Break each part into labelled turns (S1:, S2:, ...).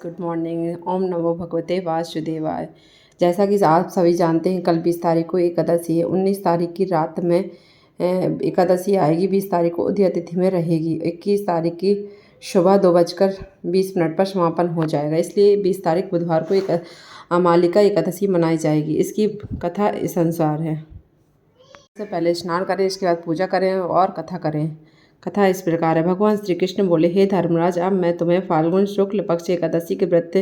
S1: Good morning. ओम नमो भगवते वासुदेवाय। जैसा कि आप सभी जानते हैं, कल 20 तारीख को एकादशी है। 19 तारीख की रात में एकादशी आएगी। 20 तारीख को उदय तिथि में रहेगी। 21 तारीख की सुबह 2:20 पर समापन हो जाएगा। इसलिए 20 तारीख बुधवार को अमालिका एकादशी मनाई जाएगी। इसकी कथा इस अनुसार है। सबसे पहले स्नान करें, इसके बाद पूजा करें और कथा करें। कथा इस प्रकार है। भगवान श्री कृष्ण बोले, हे धर्मराज, अब मैं तुम्हें फाल्गुन शुक्ल पक्ष एकादशी के व्रत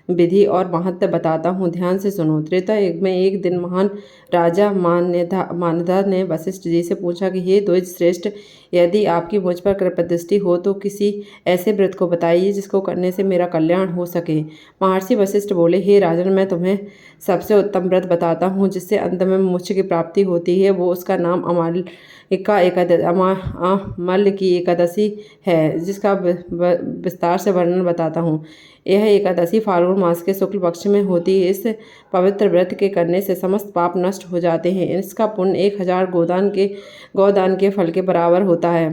S1: विधि और महत्व बताता हूँ। ध्यान से सुनो। त्रेता युग में एक दिन महान राजा मानधा ने वशिष्ठ जी से पूछा कि हे द्विज श्रेष्ठ, यदि आपकी मुझ पर कृपा दृष्टि हो तो किसी ऐसे व्रत को बताइए जिसको करने से मेरा कल्याण हो सके। महर्षि वशिष्ठ बोले, हे राजन, मैं तुम्हें सबसे उत्तम व्रत बताता हूँ जिससे अंत में मोक्ष की प्राप्ति होती है। वो उसका नाम अमाल की एकादशी है, जिसका विस्तार से वर्णन बताता हूँ। यह एकादशी फाल्गुन मास के शुक्ल पक्ष में होती है। इस पवित्र व्रत के करने से समस्त पाप नष्ट हो जाते हैं। इसका पुण्य 1000 गौदान के फल के बराबर होता है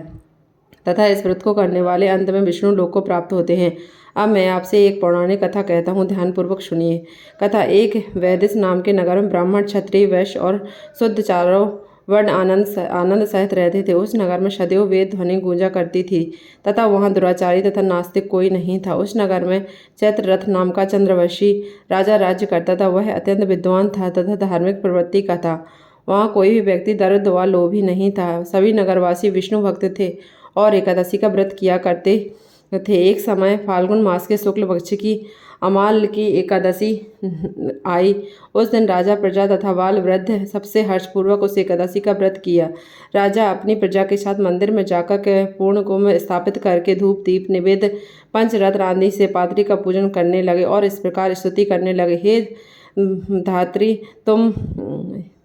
S1: तथा इस व्रत को करने वाले अंत में विष्णु लोक को प्राप्त होते हैं। अब मैं आपसे एक पौराणिक कथा कहता हूँ, ध्यानपूर्वक सुनिए। कथा। एक वैदिश नाम के नगर में ब्राह्मण, क्षत्रिय, वैश्य और शुद्ध चारों वर्ण आनंद सहित रहते थे। उस नगर में सदैव वेद ध्वनि गूंजा करती थी तथा वहाँ दुराचारी तथा नास्तिक कोई नहीं था। उस नगर में चैत्ररथ नाम का चंद्रवंशी राजा राज्य करता था। वह अत्यंत विद्वान था तथा धार्मिक प्रवृत्ति का था। वहाँ कोई भी व्यक्ति दरिद्र व लोभी नहीं था। सभी नगरवासी विष्णु भक्त थे और एकादशी का व्रत किया करते थे। एक समय फाल्गुन मास के शुक्ल पक्ष की अमाल की एकादशी आई। उस दिन राजा, प्रजा तथा बाल वृद्ध सबसे हर्षपूर्वक उस एकादशी का व्रत किया। राजा अपनी प्रजा के साथ मंदिर में जाकर के पूर्ण कुंभ स्थापित करके धूप दीप निवेद पंचरत्न आदि से पात्री का पूजन करने लगे और इस प्रकार स्तुति करने लगे, हे धात्री,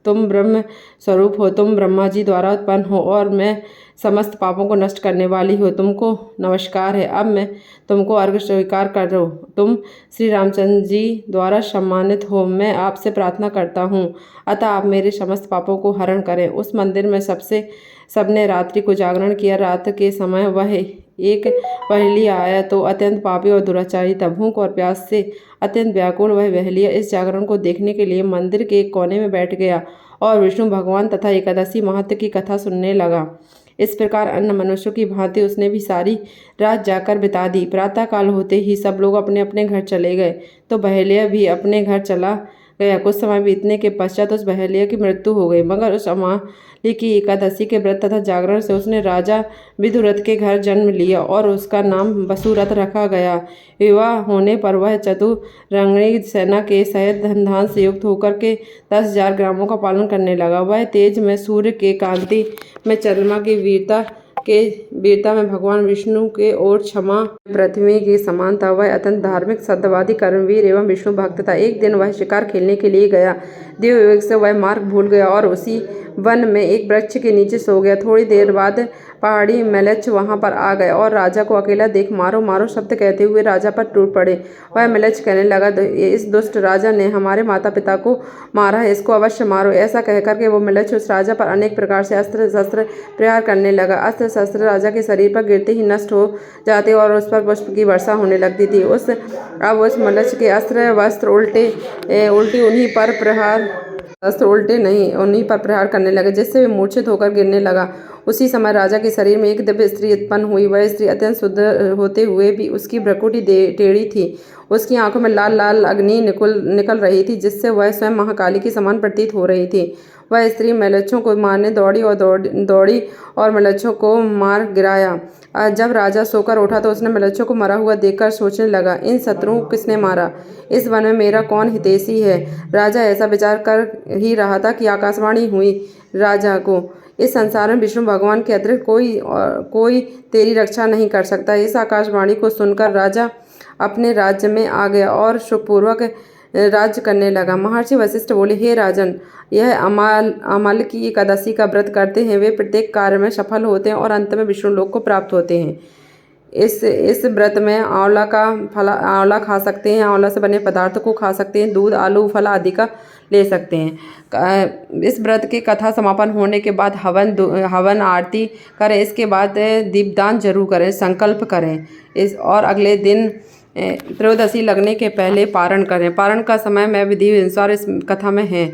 S1: तुम ब्रह्म स्वरूप हो, तुम ब्रह्मा जी द्वारा उत्पन्न हो और मैं समस्त पापों को नष्ट करने वाली हो। तुमको नमस्कार है। अब मैं तुमको अर्घ्य स्वीकार कर रहा हूँ। तुम श्री रामचंद्र जी द्वारा सम्मानित हो। मैं आपसे प्रार्थना करता हूँ, अतः आप मेरे समस्त पापों को हरण करें। उस मंदिर में सबने रात्रि को जागरण किया। रात के समय वह एक बहेलिया आया तो अत्यंत पापी और दुराचारी था। भूख और प्यास से अत्यंत व्याकुल वह बहेलिया इस जागरण को देखने के लिए मंदिर के एक कोने में बैठ गया और विष्णु भगवान तथा एकादशी महत्व की कथा सुनने लगा। इस प्रकार अन्य मनुष्यों की भांति उसने भी सारी रात जाकर बिता दी। प्रातःकाल होते ही सब लोग अपने अपने घर चले गए तो बहेलिया भी अपने घर चला गया। कुछ समय बीतने के पश्चात उस बहेलिया की मृत्यु हो गई, मगर उस अमाली की एकादशी के व्रत तथा जागरण से उसने राजा विदुरथ के घर जन्म लिया और उसका नाम वसुरथ रखा गया। विवाह होने पर वह चतुरंगिणी सेना के सहित धन धान से युक्त होकर के 10,000 ग्रामों का पालन करने लगा। वह तेज में सूर्य के कांति में चंद्रमा की वीरता में भगवान विष्णु के और क्षमा पृथ्वी के समान था। वह अत्यंत धार्मिक, सत्यवादी, कर्मवीर एवं विष्णु भक्त था। एक दिन वह शिकार खेलने के लिए गया। देव विवेक से वह मार्ग भूल गया और उसी वन में एक वृक्ष के नीचे सो गया। थोड़ी देर बाद पहाड़ी मलेच्छ वहां पर आ गए और राजा को अकेला देख मारो मारो शब्द कहते हुए राजा पर टूट पड़े। वह मलेच्छ कहने लगा, इस दुष्ट राजा ने हमारे माता पिता को मारा है, इसको अवश्य मारो। ऐसा कहकर के वो मलेच्छ उस राजा पर अनेक प्रकार से अस्त्र शस्त्र प्रहार करने लगा। अस्त्र शस्त्र राजा के शरीर पर गिरते ही नष्ट हो जाते और उस पर पुष्प की वर्षा होने लगती थी। अब उस मलेच्छ के अस्त्र वस्त्र उन्हीं पर प्रहार करने लगे, जिससे वे मूर्छित होकर गिरने लगा। उसी समय राजा के शरीर में एक दिव्य स्त्री उत्पन्न हुई। वह स्त्री अत्यंत शुद्ध होते हुए भी उसकी भ्रुकुटी टेढ़ी थी। उसकी आंखों में लाल लाल अग्नि निकल रही थी, जिससे वह स्वयं महाकाली के समान प्रतीत हो रही थी। वह स्त्री मलेच्छों को मारने दौड़ी और मलेच्छों को मार गिराया। जब राजा सोकर उठा तो उसने मलेच्छों को मरा हुआ देखकर सोचने लगा, इन शत्रुओं को किसने मारा? इस वन में मेरा कौन हितैषी है? राजा ऐसा विचार कर ही रहा था कि आकाशवाणी हुई राजा को, इस संसार में विष्णु भगवान के अतिरिक्त कोई तेरी रक्षा नहीं कर सकता। इस आकाशवाणी को सुनकर राजा अपने राज्य में आ गया और सुखपूर्वक राज्य करने लगा। महर्षि वशिष्ठ बोले, हे राजन, यह अमाल की एकादशी का व्रत करते हैं वे प्रत्येक कार्य में सफल होते हैं और अंत में विष्णु लोक को प्राप्त होते हैं। इस व्रत में आंवला खा सकते हैं, आंवला से बने पदार्थ को खा सकते हैं, दूध, आलू, फल आदि का ले सकते हैं। इस व्रत के कथा समापन होने के बाद हवन आरती करें। इसके बाद दीपदान जरूर करें, संकल्प करें और अगले दिन त्रयोदशी लगने के पहले पारण करें। पारण का समय में विधि अनुसार इस कथा में है।